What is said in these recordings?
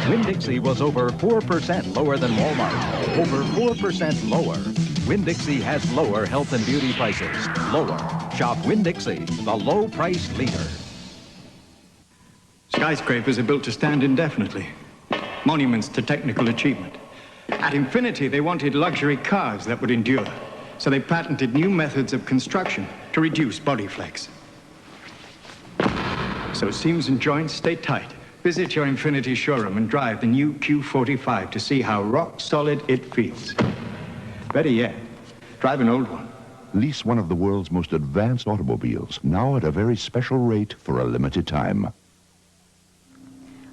Winn-Dixie was over 4% lower than Walmart. Over 4% lower. Winn-Dixie has lower health and beauty prices. Lower. Shop Winn-Dixie, the low price leader. Skyscrapers are built to stand indefinitely. Monuments to technical achievement. At Infiniti, they wanted luxury cars that would endure. So they patented new methods of construction to reduce body flex. So seams and joints stay tight. Visit your Infiniti showroom and drive the new Q45 to see how rock solid it feels. Better yet, drive an old one. Lease one of the world's most advanced automobiles, now at a very special rate for a limited time.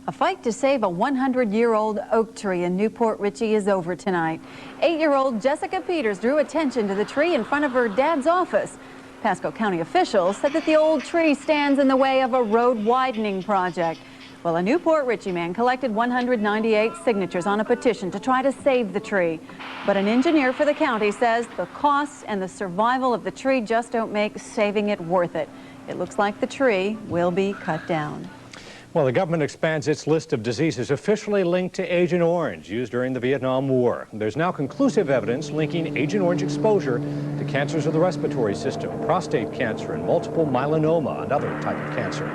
A fight to save a 100-year-old oak tree in Newport Richey is over tonight. 8-year-old Jessica Peters drew attention to the tree in front of her dad's office. Pasco County officials said that the old tree stands in the way of a road widening project. Well, a Newport Richey man collected 198 signatures on a petition to try to save the tree. But an engineer for the county says the costs and the survival of the tree just don't make saving it worth it. It looks like the tree will be cut down. Well, the government expands its list of diseases officially linked to Agent Orange used during the Vietnam War. There's now conclusive evidence linking Agent Orange exposure to cancers of the respiratory system, prostate cancer, and multiple myeloma, another type of cancer.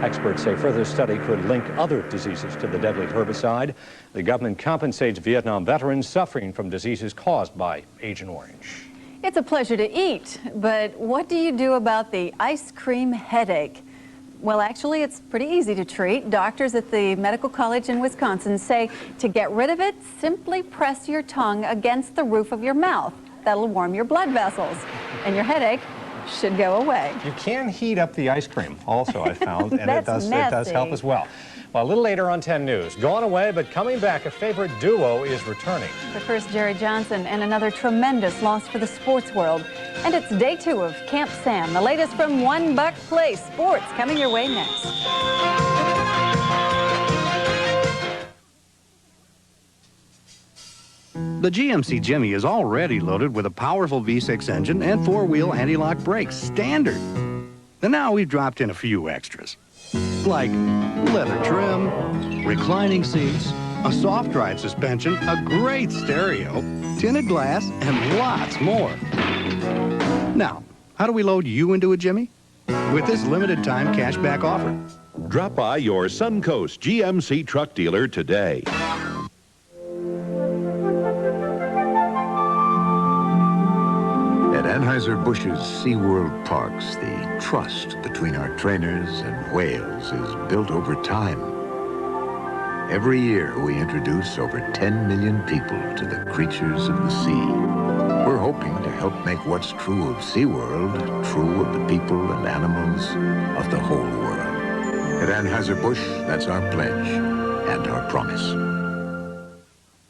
Experts say further study could link other diseases to the deadly herbicide. The government compensates Vietnam veterans suffering from diseases caused by Agent Orange. It's a pleasure to eat, but what do you do about the ice cream headache? Well, actually, it's pretty easy to treat. Doctors at the Medical College in Wisconsin say to get rid of it, simply press your tongue against the roof of your mouth. That'll warm your blood vessels, and your headache should go away. You can heat up the ice cream also, I found, and it does help as well. Well, a little later on 10 News. Gone away, but coming back, a favorite duo is returning. But first, Jerry Johnson and another tremendous loss for the sports world. And it's day 2 of Camp Sam. The latest from One Buck Place. Sports coming your way next. The GMC Jimmy is already loaded with a powerful V6 engine and 4-wheel anti-lock brakes, standard. And now we've dropped in a few extras, like leather trim, reclining seats, a soft ride suspension, a great stereo, tinted glass, and lots more. Now, how do we load you into a Jimmy? With this limited time cashback offer. Drop by your Suncoast GMC truck dealer today. At Anheuser-Busch's SeaWorld parks, the trust between our trainers and whales is built over time. Every year, we introduce over 10 million people to the creatures of the sea. We're hoping to help make what's true of SeaWorld true of the people and animals of the whole world. At Anheuser-Busch, that's our pledge and our promise.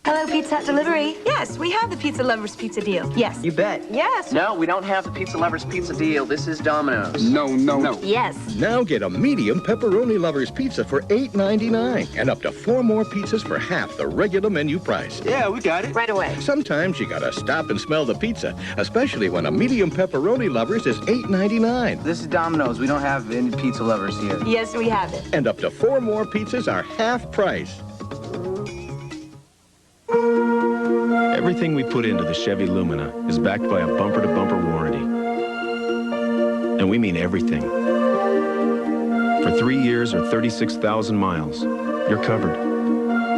Hello, Pizza Hut Delivery. Yes, we have the Pizza Lovers Pizza Deal. Yes. You bet. Yes. No, we don't have the Pizza Lovers Pizza Deal. This is Domino's. No. Yes. Now get a medium pepperoni lovers pizza for $8.99 and up to 4 more pizzas for half the regular menu price. Yeah, we got it. Right away. Sometimes you gotta stop and smell the pizza, especially when a medium pepperoni lovers is $8.99. This is Domino's. We don't have any Pizza Lovers here. Yes, we have it. And up to 4 more pizzas are half price. Everything we put into the Chevy Lumina is backed by a bumper-to-bumper warranty. And we mean everything. For 3 years or 36,000 miles, you're covered.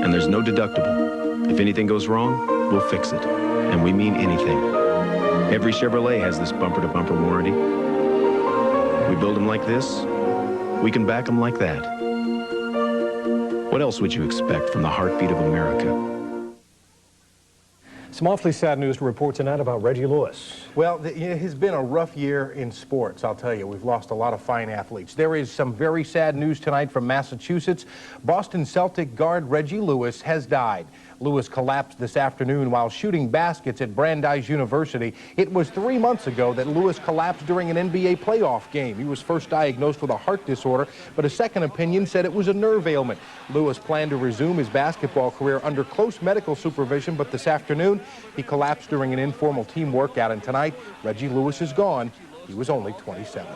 And there's no deductible. If anything goes wrong, we'll fix it. And we mean anything. Every Chevrolet has this bumper-to-bumper warranty. We build them like this, we can back them like that. What else would you expect from the heartbeat of America? Some awfully sad news to report tonight about Reggie Lewis. Well, it has been a rough year in sports, I'll tell you. We've lost a lot of fine athletes. There is some very sad news tonight from Massachusetts. Boston Celtic guard Reggie Lewis has died. Lewis collapsed this afternoon while shooting baskets at Brandeis University. It was 3 months ago that Lewis collapsed during an NBA playoff game. He was first diagnosed with a heart disorder, but a second opinion said it was a nerve ailment. Lewis planned to resume his basketball career under close medical supervision, but this afternoon he collapsed during an informal team workout, and tonight Reggie Lewis is gone. He was only 27.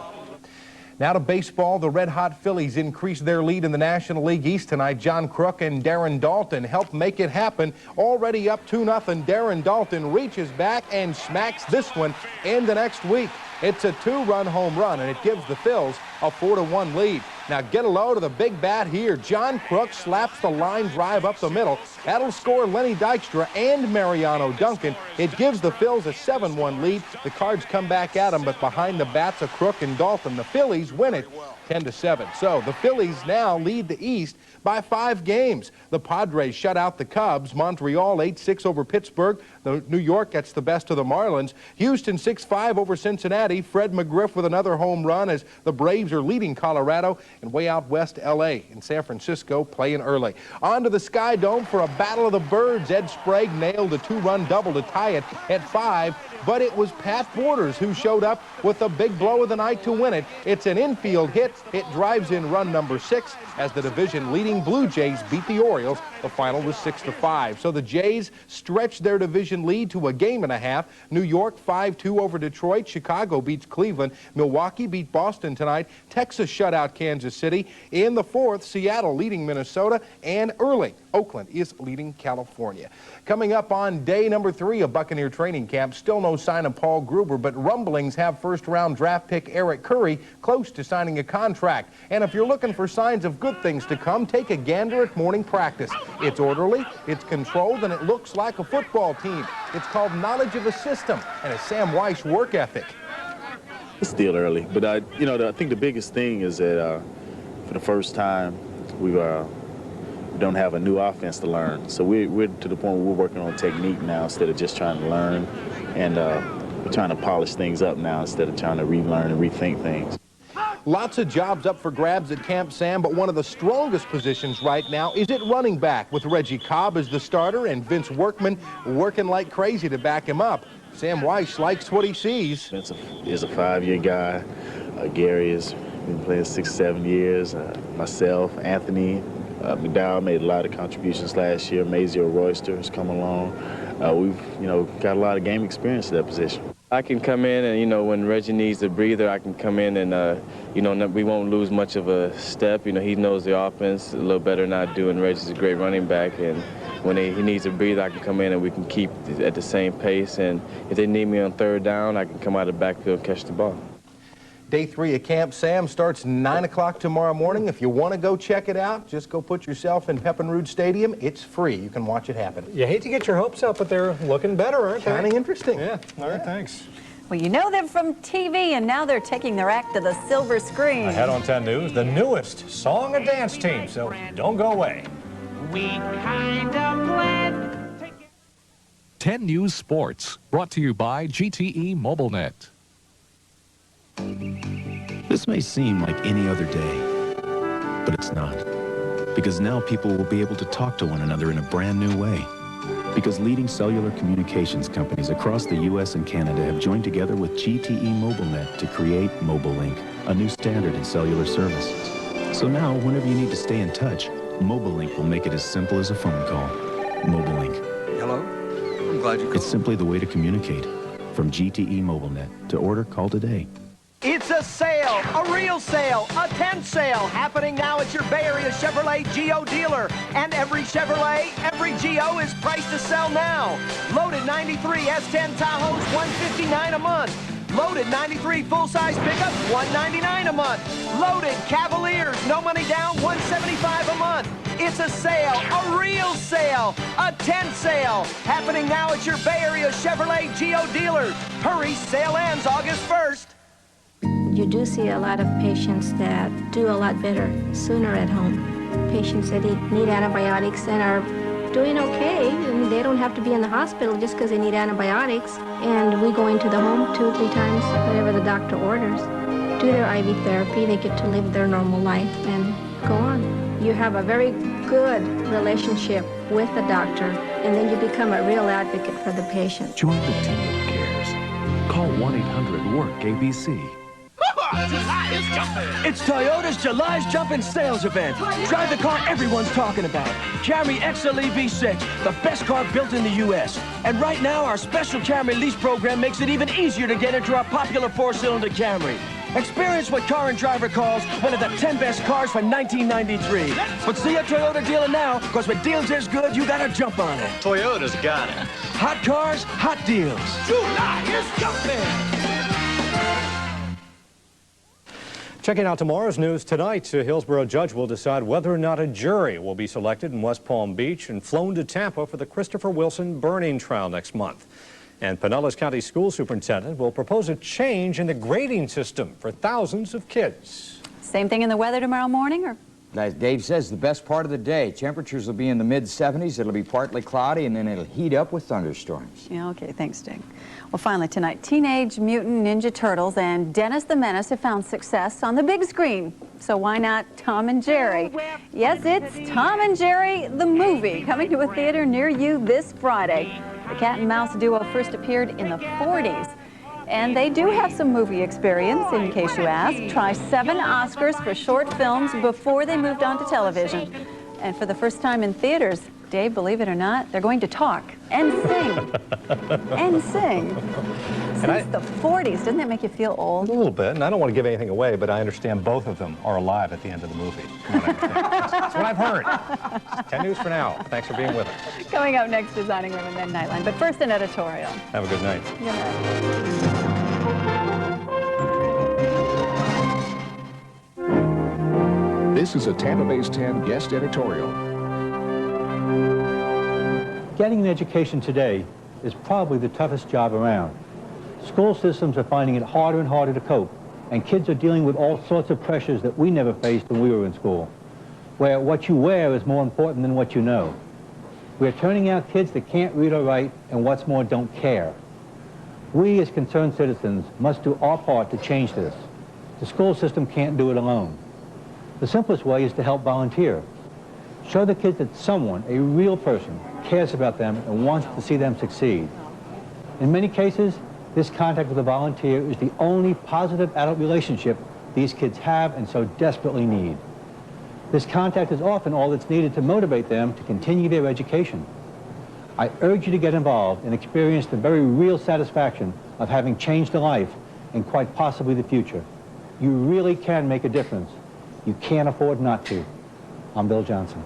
Now to baseball, the red-hot Phillies increased their lead in the National League East tonight. John Crook and Darren Dalton helped make it happen. Already up 2-0, Darren Dalton reaches back and smacks this one in the next week. It's a 2-run home run, and it gives the Phils a 4-1 lead. Now get a load of the big bat here. John Crook slaps the line drive up the middle. That'll score Lenny Dykstra and Mariano Duncan. It gives the Phils a 7-1 lead. The Cards come back at them, but behind the bats of Crook and Dalton, the Phillies win it 10-7. So the Phillies now lead the East by 5 games. The Padres shut out the Cubs. Montreal 8-6 over Pittsburgh. New York gets the best of the Marlins. Houston 6-5 over Cincinnati. Fred McGriff with another home run as the Braves are leading Colorado. And way out west, L.A. and San Francisco playing early. On to the Sky Dome for a battle of the birds. Ed Sprague nailed a 2-run double to tie it at 5. But it was Pat Borders who showed up with the big blow of the night to win it. It's an infield hit. It drives in run number 6 as the division-leading Blue Jays beat the Orioles. The final was 6-5. So the Jays stretched their division lead to a game and a half. New York 5-2 over Detroit. Chicago beats Cleveland. Milwaukee beat Boston tonight. Texas shut out Kansas City. In the 4th, Seattle leading Minnesota. And early, Oakland is leading California. Coming up on day number 3 of Buccaneer training camp, still no sign of Paul Gruber, but rumblings have first-round draft pick Eric Curry close to signing a contract. And if you're looking for signs of good things to come, take a gander at morning practice. It's orderly, it's controlled, and it looks like a football team. It's called knowledge of a system and a Sam Weiss work ethic. It's still early, but I think the biggest thing is that for the first time, we don't have a new offense to learn. So we're to the point where we're working on technique now instead of just trying to learn. And we're trying to polish things up now instead of trying to relearn and rethink things. Lots of jobs up for grabs at Camp Sam, but one of the strongest positions right now is at running back, with Reggie Cobb as the starter and Vince Workman working like crazy to back him up. Sam Weiss likes what he sees. Vince is a 5-year guy. Gary has been playing 6-7 years. Myself, Anthony, McDowell made a lot of contributions last year. Mazio Royster has come along. We've got a lot of game experience at that position. I can come in and, when Reggie needs a breather, I can come in and, we won't lose much of a step. He knows the offense a little better than I do, and Reggie's a great running back. And when he needs a breather, I can come in and we can keep at the same pace. And if they need me on 3rd down, I can come out of the backfield and catch the ball. Day 3 of Camp Sam starts 9 o'clock tomorrow morning. If you want to go check it out, just go put yourself in Pepinrude Stadium. It's free. You can watch it happen. You hate to get your hopes up, but they're looking better, aren't they? Kind of interesting. Yeah. All right, thanks. Well, you know them from TV, and now they're taking their act to the silver screen. Ahead on 10 News, the newest song and dance team, so don't go away. We kind of blend. 10 News Sports, brought to you by GTE MobileNet. This may seem like any other day, but it's not. Because now people will be able to talk to one another in a brand new way. Because leading cellular communications companies across the U.S. and Canada have joined together with GTE MobileNet to create MobileLink, a new standard in cellular service. So now, whenever you need to stay in touch, MobileLink will make it as simple as a phone call. MobileLink. Hello? I'm glad you called. It's simply the way to communicate. From GTE MobileNet. To order, call today. It's a sale, a real sale, a tent sale happening now at your Bay Area Chevrolet Geo dealer. And every Chevrolet, every Geo is priced to sell now. Loaded 93 S10 Tahoes, $159 a month. Loaded 93 full-size pickups, $199 a month. Loaded Cavaliers, no money down, $175 a month. It's a sale, a real sale, a tent sale happening now at your Bay Area Chevrolet Geo dealers. Hurry, sale ends August 1st. You do see a lot of patients that do a lot better sooner at home. Patients that need antibiotics and are doing okay. I mean, they don't have to be in the hospital just because they need antibiotics. And we go into the home 2-3 times, whatever the doctor orders, do their IV therapy. They get to live their normal life and go on. You have a very good relationship with the doctor, and then you become a real advocate for the patient. Join the team that cares. Call 1-800-WORK-ABC. It's Toyota's July's Jumpin' Sales Event. Drive the car everyone's talking about. Camry XLE V6, the best car built in the U.S. And right now, our special Camry lease program makes it even easier to get into our popular 4-cylinder Camry. Experience what Car and Driver calls one of the 10 best cars from 1993. But see a Toyota dealer now, because with deals this good, you gotta jump on it. Toyota's got it. Hot cars, hot deals. July is jumping. Checking out tomorrow's news tonight, a Hillsborough judge will decide whether or not a jury will be selected in West Palm Beach and flown to Tampa for the Christopher Wilson burning trial next month. And Pinellas County School Superintendent will propose a change in the grading system for thousands of kids. Same thing in the weather tomorrow morning, or? As Dave says, the best part of the day. Temperatures will be in the mid-70s. It'll be partly cloudy, and then it'll heat up with thunderstorms. Yeah, okay, thanks, Dick. Well, finally tonight, Teenage Mutant Ninja Turtles and Dennis the Menace have found success on the big screen. So why not Tom and Jerry? Yes, it's Tom and Jerry, the movie, coming to a theater near you this Friday. The cat and mouse duo first appeared in the 40s. And they do have some movie experience, in case you ask. Try 7 Oscars for short films before they moved on to television. And for the first time in theaters, Dave, believe it or not, they're going to talk and sing. And sing. Since the 40s, doesn't that make you feel old? A little bit, and I don't want to give anything away, but I understand both of them are alive at the end of the movie. That's what I've heard. 10 News for now. Thanks for being with us. Coming up next, Designing Women, then Nightline. But first, an editorial. Have a good night. Good night. This is a Tampa Bay's 10 guest editorial. Getting an education today is probably the toughest job around. School systems are finding it harder and harder to cope, and kids are dealing with all sorts of pressures that we never faced when we were in school, where what you wear is more important than what you know. We're turning out kids that can't read or write, and what's more, don't care. We, as concerned citizens, must do our part to change this. The school system can't do it alone. The simplest way is to help volunteer. Show the kids that someone, a real person, cares about them and wants to see them succeed. In many cases, this contact with a volunteer is the only positive adult relationship these kids have and so desperately need. This contact is often all that's needed to motivate them to continue their education. I urge you to get involved and experience the very real satisfaction of having changed a life and quite possibly the future. You really can make a difference. You can't afford not to. I'm Bill Johnson.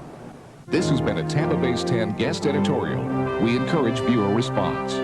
This has been a Tampa Bay's 10 guest editorial. We encourage viewer response.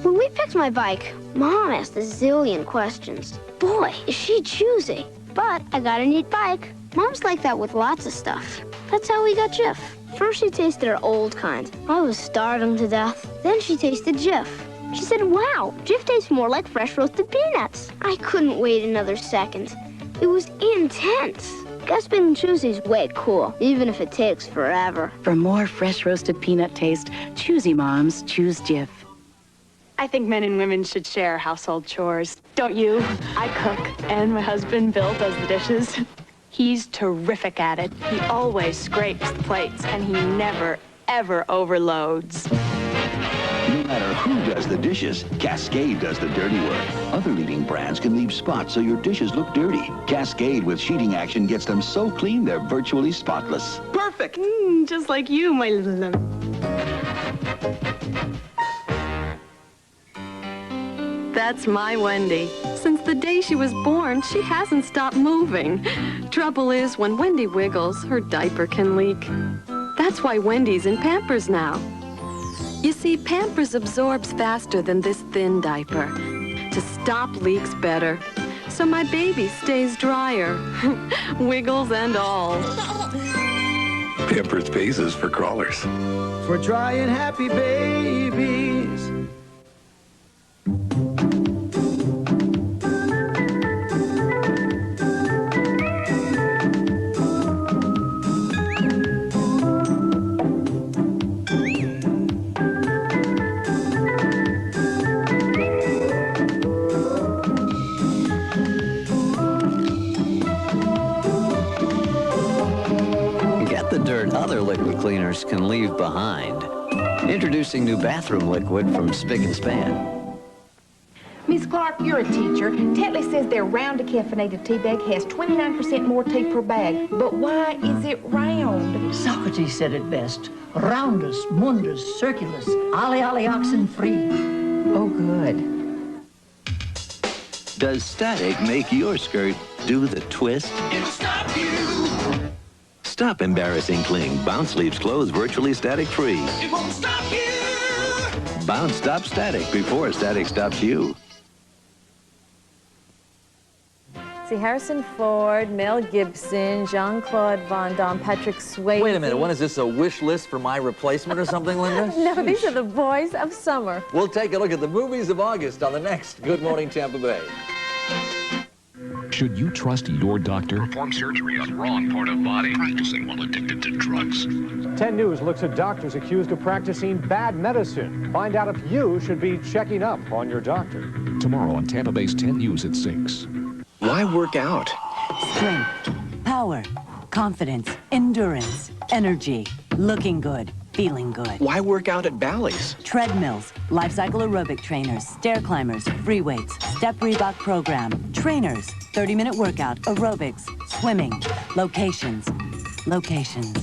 When we picked my bike, Mom asked a zillion questions. Boy, is she choosy. But I got a neat bike. Mom's like that with lots of stuff. That's how we got Jif. First she tasted her old kind. I was starving to death. Then she tasted Jif. She said, wow, Jif tastes more like fresh roasted peanuts. I couldn't wait another second. It was intense. Gasping Choosie's way cool, even if it takes forever. For more fresh roasted peanut taste, choosy moms choose Jif. I think men and women should share household chores. Don't you? I cook, and my husband, Bill, does the dishes. He's terrific at it. He always scrapes the plates, and he never, ever overloads. No matter who does the dishes, Cascade does the dirty work. Other leading brands can leave spots so your dishes look dirty. Cascade with sheeting action gets them so clean they're virtually spotless. Perfect! Just like you, my little... That's my Wendy. Since the day she was born, she hasn't stopped moving. Trouble is, when Wendy wiggles, her diaper can leak. That's why Wendy's in Pampers now. You see, Pampers absorbs faster than this thin diaper to stop leaks better. So my baby stays drier, wiggles and all. Pampers Paces for crawlers. For dry and happy babies. Other liquid cleaners can leave behind. Introducing new bathroom liquid from Spick and Span. Miss Clark, you're a teacher. Tetley says their round decaffeinated tea bag has 29% more tea per bag. But why is it round? Socrates said it best. Roundus, mundus, circulus, ali oxen free. Oh, good. Does static make your skirt do the twist? It'll stop you. Stop embarrassing cling. Bounce leaves clothes virtually static-free. It won't stop you. Bounce stops static before static stops you. See, Harrison Ford, Mel Gibson, Jean-Claude Van Damme, Patrick Swayze. Wait a minute, what is this, a wish list for my replacement or something, Linda? No, these are the boys of summer. We'll take a look at the movies of August on the next Good Morning Tampa Bay. Should you trust your doctor? Perform surgery on wrong part of body. Practicing while addicted to drugs. 10 News looks at doctors accused of practicing bad medicine. Find out if you should be checking up on your doctor. Tomorrow on Tampa Bay's 10 News at 6. Why work out? Strength, power, confidence, endurance, energy, looking good, feeling good. Why work out at Bally's? Treadmills, life cycle aerobic trainers, stair climbers, free weights, step Reebok program, trainers, 30-minute workout, aerobics, swimming, locations.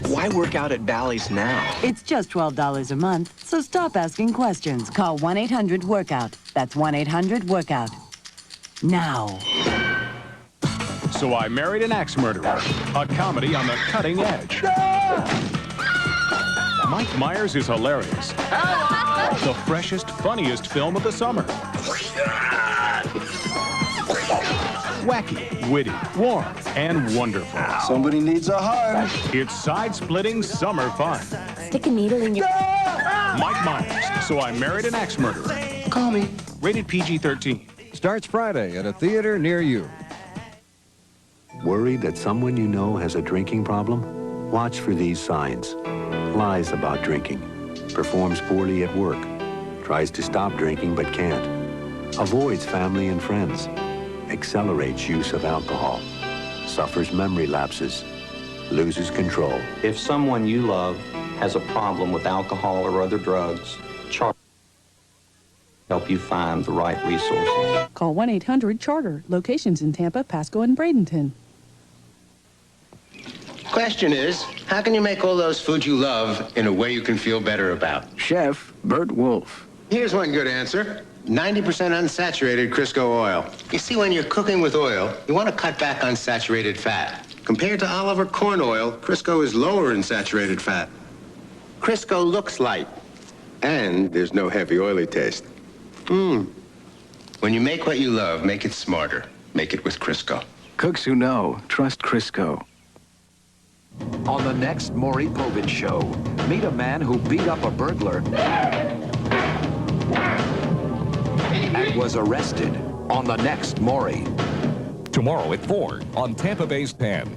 Why work out at Bally's now? It's just $12 a month, so stop asking questions. Call 1-800-WORKOUT. That's 1-800-WORKOUT. Now. So I Married an Axe Murderer, a comedy on the cutting edge. Mike Myers is hilarious. The freshest, funniest film of the summer. Wacky, witty, warm, and wonderful. Somebody needs a hug. It's side-splitting summer fun. Stick a needle in your... Mike Myers, So I Married an Axe Murderer. Call me. Rated PG-13. Starts Friday at a theater near you. Worried that someone you know has a drinking problem? Watch for these signs. Lies about drinking. Performs poorly at work. Tries to stop drinking but can't. Avoids family and friends. Accelerates use of alcohol. Suffers memory lapses. Loses control. If someone you love has a problem with alcohol or other drugs, help you find the right resources. Call 1-800-CHARTER. Locations in Tampa, Pasco, and Bradenton. Question is, how can you make all those foods you love in a way you can feel better about? Chef Bert Wolf. Here's one good answer. 90% unsaturated Crisco oil. You see, when you're cooking with oil, you want to cut back on saturated fat. Compared to olive or corn oil, Crisco is lower in saturated fat. Crisco looks light, and there's no heavy, oily taste. When you make what you love, make it smarter. Make it with Crisco. Cooks who know, trust Crisco. On the next Maury Povich Show, meet a man who beat up a burglar and was arrested on the next Maury. Tomorrow at 4 on Tampa Bay's 10.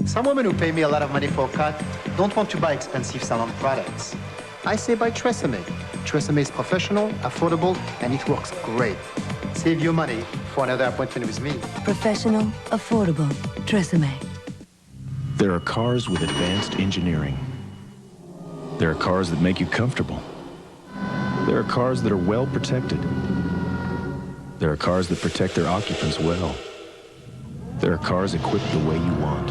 Some women who pay me a lot of money for a cut don't want to buy expensive salon products. I say buy Tresemme. Tresemme is professional, affordable, and it works great. Save your money for another appointment with me. Professional, affordable, Tresemme. There are cars with advanced engineering. There are cars that make you comfortable. There are cars that are well protected. There are cars that protect their occupants well. There are cars equipped the way you want.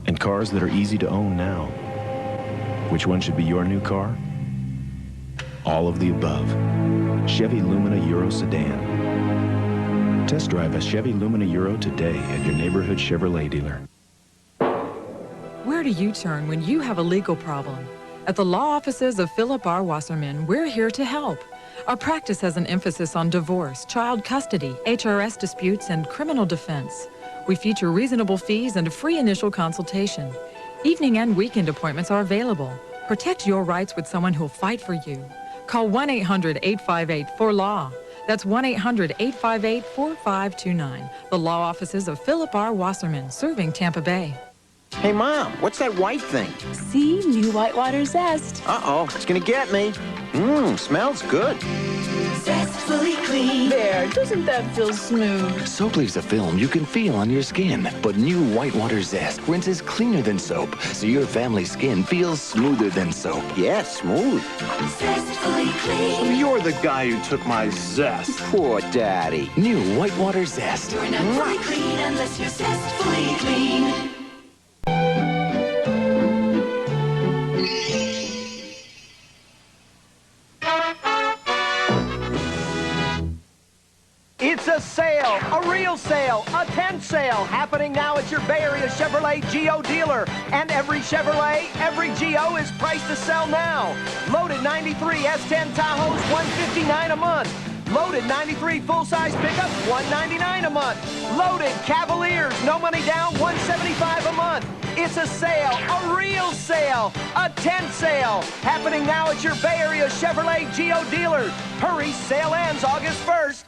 And cars that are easy to own now. Which one should be your new car? All of the above. Chevy Lumina Euro Sedan. Test drive a Chevy Lumina Euro today at your neighborhood Chevrolet dealer. Where do you turn when you have a legal problem? At the law offices of Philip R. Wasserman, we're here to help. Our practice has an emphasis on divorce, child custody, HRS disputes, and criminal defense. We feature reasonable fees and a free initial consultation. Evening and weekend appointments are available. Protect your rights with someone who'll fight for you. Call 1-800-858-4LAW. That's 1-800-858-4529. The law offices of Philip R. Wasserman, serving Tampa Bay. Hey, Mom, what's that white thing? See? New Whitewater Zest. Uh-oh, it's gonna get me. Smells good. Zestfully clean. There, doesn't that feel smooth? Soap leaves a film you can feel on your skin, but new Whitewater Zest rinses cleaner than soap, so your family's skin feels smoother than soap. Yes, smooth. Zestfully clean. You're the guy who took my Zest. Poor Daddy. New Whitewater Zest. You're not fully clean unless you're zestfully clean. real sale, a tent sale, happening now at your Bay Area Chevrolet Geo dealer. And every Chevrolet, every Geo is priced to sell now. Loaded 93 S10 Tahoes, $159 a month. Loaded 93 full-size pickups, $199 a month. Loaded Cavaliers, no money down, $175 a month. It's a sale, a real sale, a tent sale, happening now at your Bay Area Chevrolet Geo dealer. Hurry, sale ends August 1st.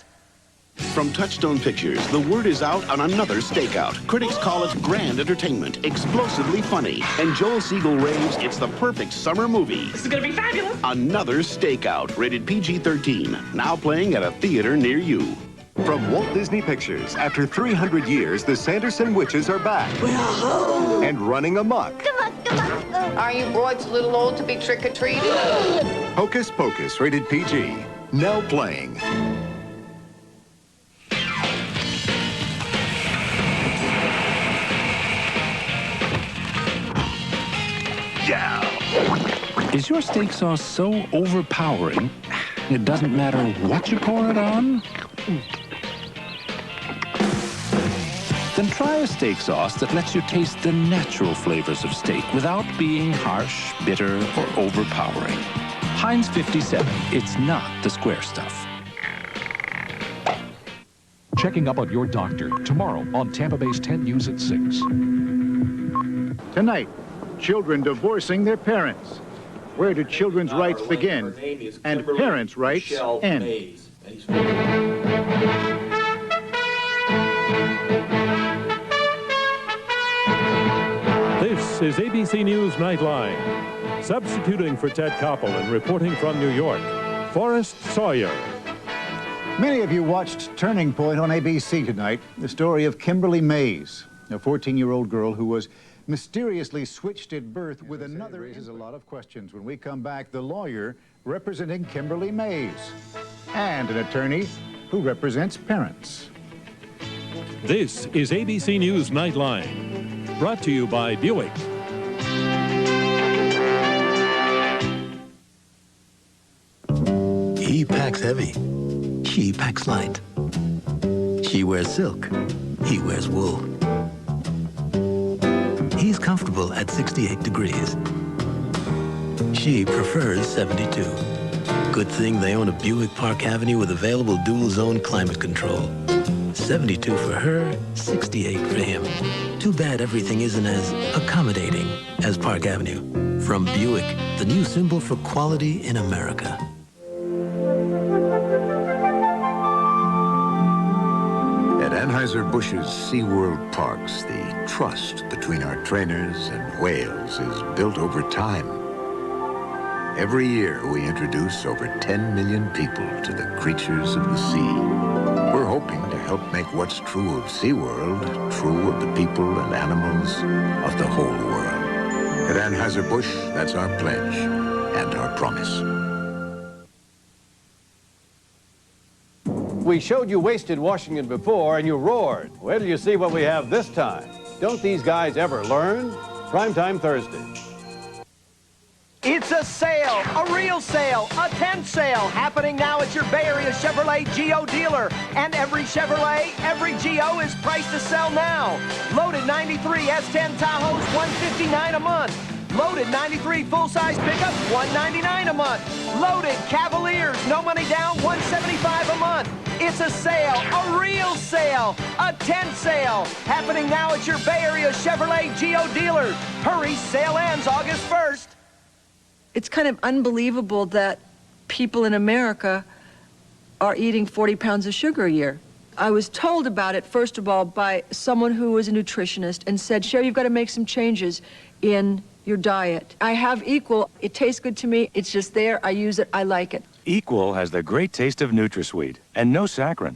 From Touchstone Pictures, the word is out on another stakeout. Critics call it grand entertainment, explosively funny. And Joel Siegel raves it's the perfect summer movie. This is gonna be fabulous. Another Stakeout, rated PG-13, now playing at a theater near you. From Walt Disney Pictures, after 300 years, the Sanderson witches are back. We're home. And running amok. Are you broads a little old to be trick-or-treating? Hocus Pocus, rated PG, now playing. Is your steak sauce so overpowering, it doesn't matter what you pour it on? Then try a steak sauce that lets you taste the natural flavors of steak without being harsh, bitter, or overpowering. Heinz 57, it's not the square stuff. Checking up on your doctor tomorrow on Tampa Bay's 10 News at 6. Tonight, children divorcing their parents. Where do children's rights begin and parents' rights end? This is ABC News Nightline. Substituting for Ted Koppel and reporting from New York, Forrest Sawyer. Many of you watched Turning Point on ABC tonight, the story of Kimberly Mays, a 14-year-old girl who was mysteriously switched at birth with another. Raises a lot of questions. When we come back, the lawyer representing Kimberly Mays and an attorney who represents parents. This is ABC News Nightline, brought to you by Buick. He packs heavy. She packs light. She wears silk. He wears wool. He's comfortable at 68 degrees. She prefers 72. Good thing they own a Buick Park Avenue with available dual-zone climate control. 72 for her, 68 for him. Too bad everything isn't as accommodating as Park Avenue. From Buick, the new symbol for quality in America. At Anheuser-Busch's SeaWorld Parks, the trust between our trainers and whales is built over time. Every year, we introduce over 10 million people to the creatures of the sea. We're hoping to help make what's true of SeaWorld true of the people and animals of the whole world. At Anheuser-Busch, that's our pledge and our promise. We showed you wasted Washington before and you roared. Wait till you see what we have this time. Don't these guys ever learn? Primetime Thursday. It's a sale, a real sale, a tent sale, happening now at your Bay Area Chevrolet Geo dealer. And every Chevrolet, every Geo is priced to sell now. Loaded 93 S10 Tahoes, $159 a month. Loaded 93 full-size pickups, $199 a month. Loaded Cavaliers, no money down, $175 a month. It's a sale, a real sale, a tent sale, happening now at your Bay Area Chevrolet Geo dealer. Hurry, sale ends August 1st. It's kind of unbelievable that people in America are eating 40 pounds of sugar a year. I was told about it, first of all, by someone who was a nutritionist and said, Sherry, you've got to make some changes in your diet. I have Equal. It tastes good to me. It's just there. I use it. I like it. Equal has the great taste of NutraSweet and no saccharin.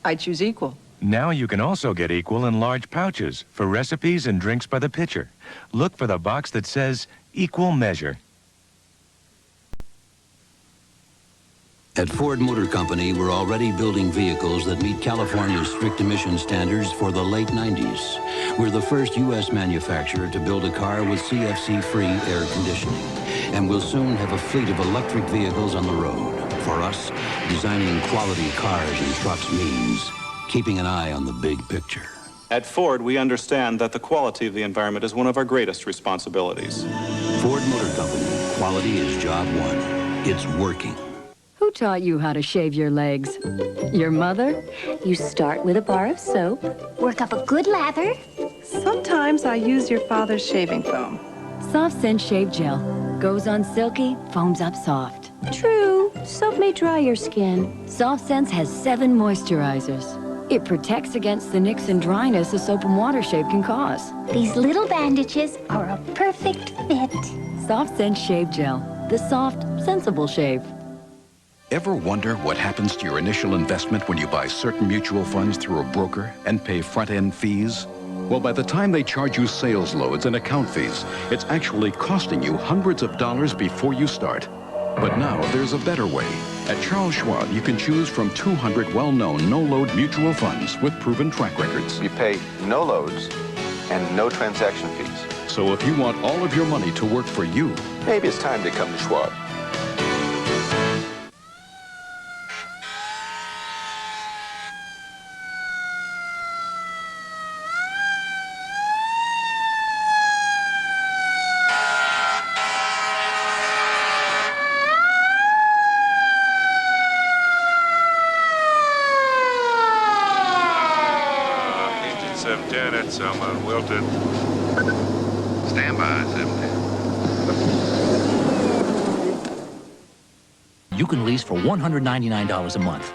I choose Equal. Now you can also get Equal in large pouches for recipes and drinks by the pitcher. Look for the box that says Equal Measure. At Ford Motor Company, we're already building vehicles that meet California's strict emission standards for the late 90s. We're the first U.S. manufacturer to build a car with CFC-free air conditioning. And we'll soon have a fleet of electric vehicles on the road. For us, designing quality cars and trucks means keeping an eye on the big picture. At Ford, we understand that the quality of the environment is one of our greatest responsibilities. Ford Motor Company. Quality is job one. It's working. Who taught you how to shave your legs? Your mother? You start with a bar of soap, work up a good lather. Sometimes I use your father's shaving foam. Soft Scent Shave Gel. Goes on silky, foams up soft. True, soap may dry your skin. Soft Scents has 7 moisturizers. It protects against the nicks and dryness a soap and water shave can cause. These little bandages are a perfect fit. Soft Scent Shave Gel. The soft, sensible shave. Ever wonder what happens to your initial investment when you buy certain mutual funds through a broker and pay front-end fees? Well, by the time they charge you sales loads and account fees, it's actually costing you hundreds of dollars before you start. But now there's a better way. At Charles Schwab, you can choose from 200 well-known no-load mutual funds with proven track records. You pay no loads and no transaction fees. So if you want all of your money to work for you, maybe it's time to come to Schwab. Selma wilted. Stand by, 70. You can lease for $199 a month.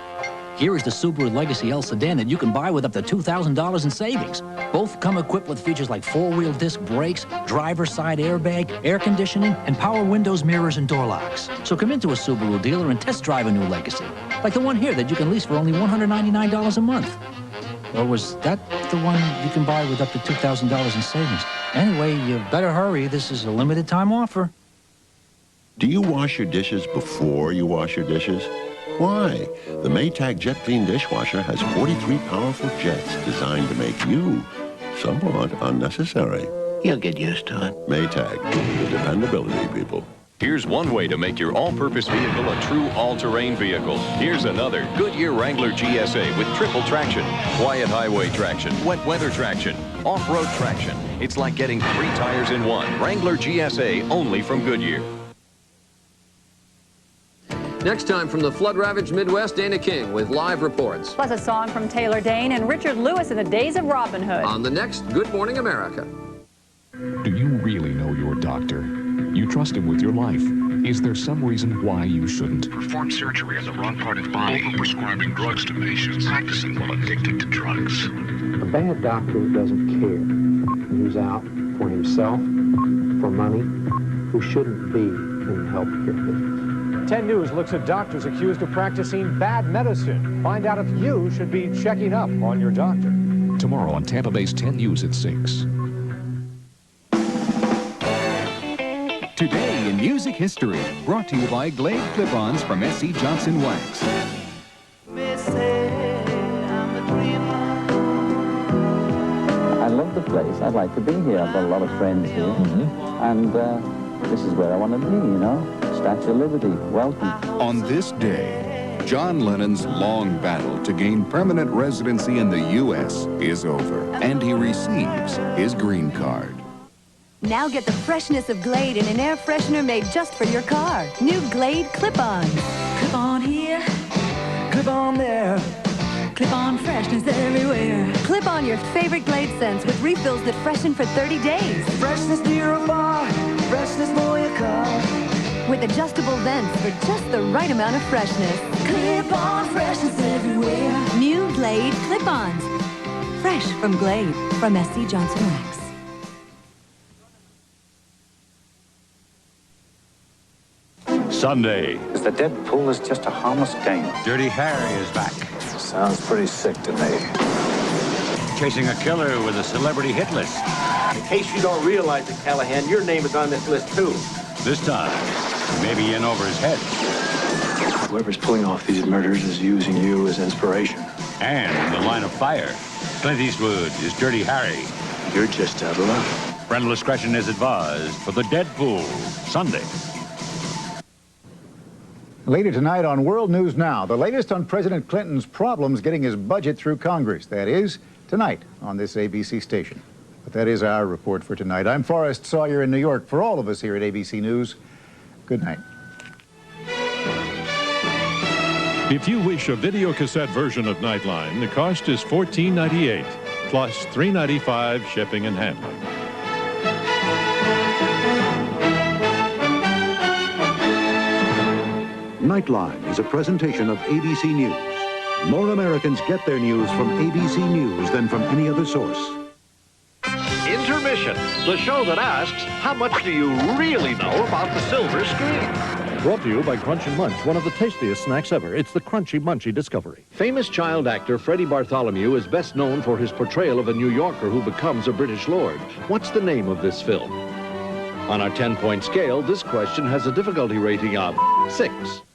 Here is the Subaru Legacy L sedan that you can buy with up to $2,000 in savings. Both come equipped with features like 4-wheel disc brakes, driver's side airbag, air conditioning, and power windows, mirrors, and door locks. So come into a Subaru dealer and test drive a new Legacy, like the one here that you can lease for only $199 a month. Or was that the one you can buy with up to $2,000 in savings? Anyway, you better hurry. This is a limited time offer. Do you wash your dishes before you wash your dishes? Why? The Maytag Jet Clean dishwasher has 43 powerful jets designed to make you somewhat unnecessary. You'll get used to it. Maytag, the dependability, people. Here's one way to make your all-purpose vehicle a true all-terrain vehicle. Here's another Goodyear Wrangler GSA with triple traction, quiet highway traction, wet weather traction, off-road traction. It's like getting 3 tires in one. Wrangler GSA, only from Goodyear. Next time from the flood-ravaged Midwest, Dana King with live reports. Plus a song from Taylor Dane and Richard Lewis in the days of Robin Hood. On the next Good Morning America. Do you really know your doctor? You trust him with your life. Is there some reason why you shouldn't? Perform surgery on the wrong part of the body. Over-prescribing drugs to patients. Practicing while addicted to drugs. A bad doctor doesn't care who's out for himself, for money, who shouldn't be in the healthcare business. 10 News looks at doctors accused of practicing bad medicine. Find out if you should be checking up on your doctor. Tomorrow on Tampa Bay's 10 News at 6. Today in Music History, brought to you by Glade Clip-Ons from S.C. Johnson Wax. I love the place. I'd like to be here. I've got a lot of friends here. And this is where I want to be, you know. Statue of Liberty. Welcome. On this day, John Lennon's long battle to gain permanent residency in the U.S. is over, and he receives his green card. Now get the freshness of Glade in an air freshener made just for your car. New Glade Clip-Ons. Clip on here, clip on there, clip on freshness everywhere. Clip on your favorite Glade scents with refills that freshen for 30 days. Freshness near a bar, freshness for your car. With adjustable vents for just the right amount of freshness. Clip on freshness everywhere. New Glade Clip-Ons. Fresh from Glade, from S.C. Johnson Wax. Sunday. The Deadpool is just a harmless game. Dirty Harry is back. Sounds pretty sick to me. Chasing a killer with a celebrity hit list. In case you don't realize it, Callahan, your name is on this list, too. This time, maybe in over his head. Whoever's pulling off these murders is using you as inspiration. And in the line of fire, Clint Eastwood is Dirty Harry. You're just out of luck. Parental discretion is advised for the Deadpool, Sunday. Later tonight on World News Now, the latest on President Clinton's problems getting his budget through Congress. That is, tonight on this ABC station. But that is our report for tonight. I'm Forrest Sawyer in New York. For all of us here at ABC News, good night. If you wish a videocassette version of Nightline, the cost is $14.98, plus $3.95 shipping and handling. Nightline is a presentation of ABC News. More Americans get their news from ABC News than from any other source. Intermission, the show that asks, how much do you really know about the silver screen? Brought to you by Crunch and Munch, one of the tastiest snacks ever. It's the Crunchy Munchy Discovery. Famous child actor Freddie Bartholomew is best known for his portrayal of a New Yorker who becomes a British lord. What's the name of this film? On our 10-point scale, this question has a difficulty rating of 6.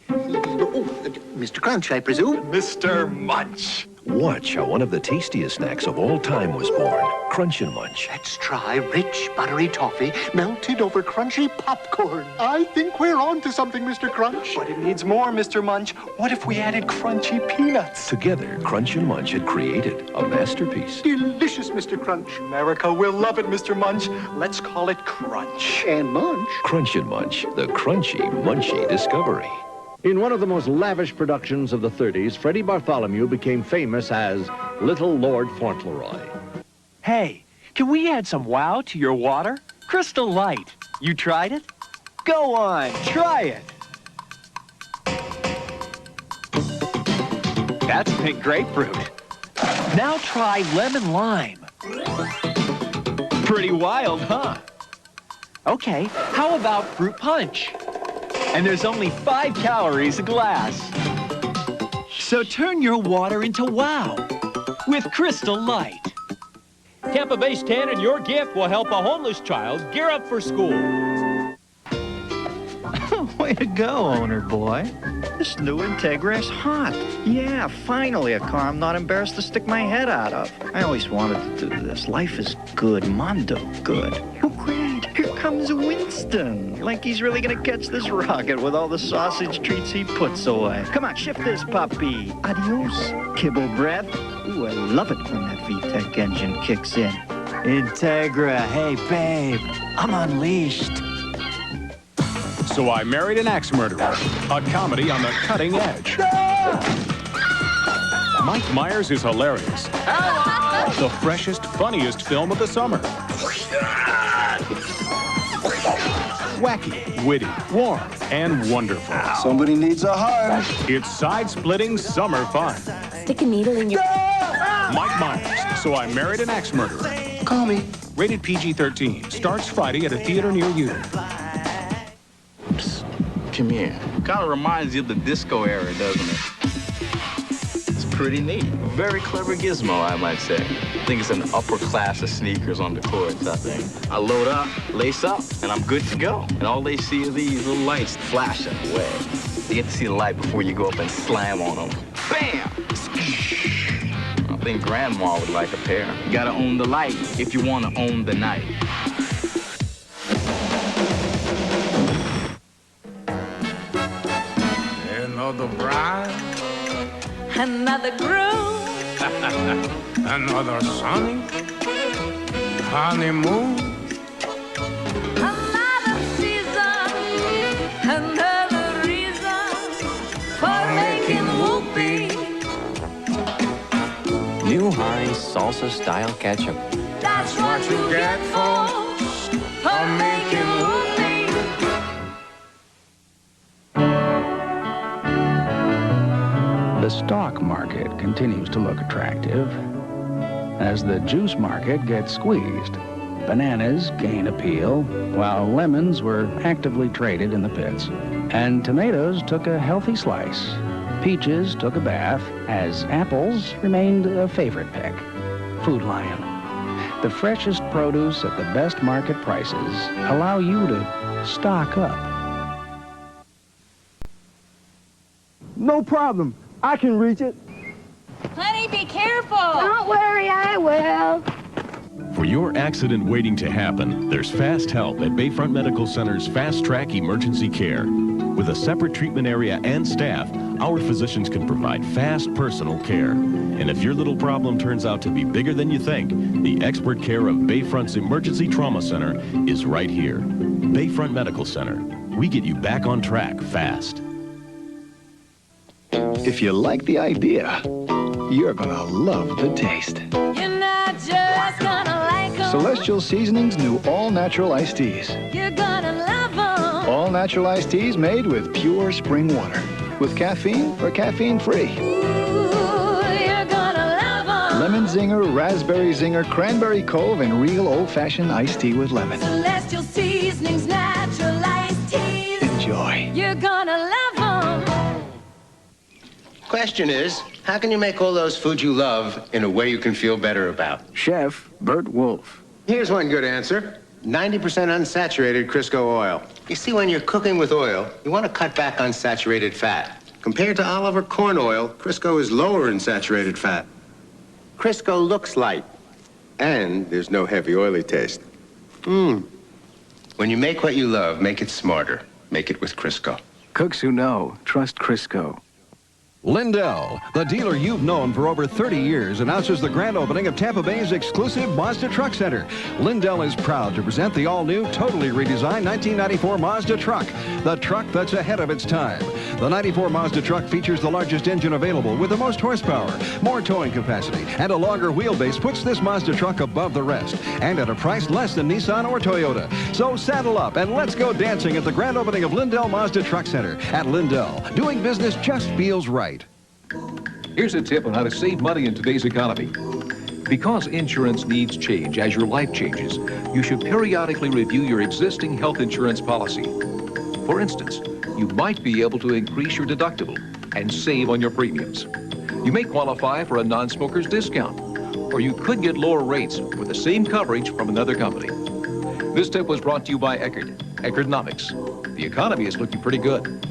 Mr. Crunch, I presume? Mr. Munch. Watch how one of the tastiest snacks of all time was born. Crunch and Munch. Let's try rich, buttery toffee melted over crunchy popcorn. I think we're on to something, Mr. Crunch. But it needs more, Mr. Munch. What if we added crunchy peanuts? Together, Crunch and Munch had created a masterpiece. Delicious, Mr. Crunch. America will love it, Mr. Munch. Let's call it Crunch. And Munch. Crunch and Munch, the crunchy, munchy discovery. In one of the most lavish productions of the 30s, Freddie Bartholomew became famous as Little Lord Fauntleroy. Hey, can we add some wow to your water? Crystal Light. You tried it? Go on, try it. That's pink grapefruit. Now try lemon lime. Pretty wild, huh? Okay, how about fruit punch? And there's only 5 calories a glass. So turn your water into wow with Crystal Light. Tampa Bay's 10 and your gift will help a homeless child gear up for school. Way to go, owner boy. This new Integra is hot. Yeah, finally a car I'm not embarrassed to stick my head out of. I always wanted to do this. Life is good, Mondo good. Oh, great. Here comes Winston. Like he's really gonna catch this rocket with all the sausage treats he puts away. Come on, shift this puppy. Adios, kibble breath. Ooh, I love it when that VTEC engine kicks in. Integra, hey, babe, I'm unleashed. So I Married an Axe Murderer, a comedy on the cutting edge. Mike Myers is hilarious. The freshest, funniest film of the summer. Wacky, witty, warm, and wonderful. Somebody needs a hug. It's side-splitting summer fun. Stick a needle in your... Mike Myers, So I Married an Axe Murderer. Call me. Rated PG-13. Starts Friday at a theater near you. Come here. Kind of reminds you of the disco era, doesn't it? It's pretty neat. Very clever gizmo, I might say. I think it's an upper class of sneakers on the courts, I think. I load up, lace up, and I'm good to go. And all they see are these little lights flashing away. You get to see the light before you go up and slam on them. Bam! I think Grandma would like a pair. You gotta own the light if you want to own the night. Another bride, Another groom, another sunny honeymoon. another season, another reason for making whoopee. New Heinz salsa-style ketchup. That's what you get for making whoopee. The stock market continues to look attractive as the juice market gets squeezed. Bananas gain appeal, while lemons were actively traded in the pits. And tomatoes took a healthy slice. Peaches took a bath, as apples remained a favorite pick. Food Lion. The freshest produce at the best market prices allow you to stock up. No problem. I can reach it. Honey, be careful. Don't worry, I will. For your accident waiting to happen, there's fast help at Bayfront Medical Center's Fast Track Emergency Care. With a separate treatment area and staff, our physicians can provide fast personal care. And if your little problem turns out to be bigger than you think, the expert care of Bayfront's Emergency Trauma Center is right here. Bayfront Medical Center. We get you back on track fast. If you like the idea, you're gonna love the taste. You're not just gonna like 'em. Celestial Seasonings new all-natural iced teas. You're gonna love 'em. All-natural iced teas made with pure spring water. With caffeine or caffeine-free. You're gonna love 'em. Lemon Zinger, Raspberry Zinger, Cranberry Cove, and real old-fashioned iced tea with lemon. Celestial Seasonings, natural iced teas. Enjoy. You're gonna love 'em. Question is, how can you make all those foods you love in a way you can feel better about? Chef Bert Wolf. Here's one good answer. 90% unsaturated Crisco oil. You see, when you're cooking with oil, you want to cut back on saturated fat. Compared to olive or corn oil, Crisco is lower in saturated fat. Crisco looks light, and there's no heavy oily taste. When you make what you love, make it smarter. Make it with Crisco. Cooks who know, trust Crisco. Lindell, the dealer you've known for over 30 years, announces the grand opening of Tampa Bay's exclusive Mazda Truck Center. Lindell is proud to present the all-new, totally redesigned 1994 Mazda truck, the truck that's ahead of its time. The 94 Mazda truck features the largest engine available with the most horsepower, more towing capacity, and a longer wheelbase puts this Mazda truck above the rest, and at a price less than Nissan or Toyota. So saddle up and let's go dancing at the grand opening of Lindell Mazda Truck Center. At Lindell, doing business just feels right. Here's a tip on how to save money in today's economy. Because insurance needs change as your life changes, you should periodically review your existing health insurance policy. For instance, you might be able to increase your deductible and save on your premiums. You may qualify for a non-smoker's discount, or you could get lower rates for the same coverage from another company. This tip was brought to you by Eckerd, Eckerdnomics. The economy is looking pretty good.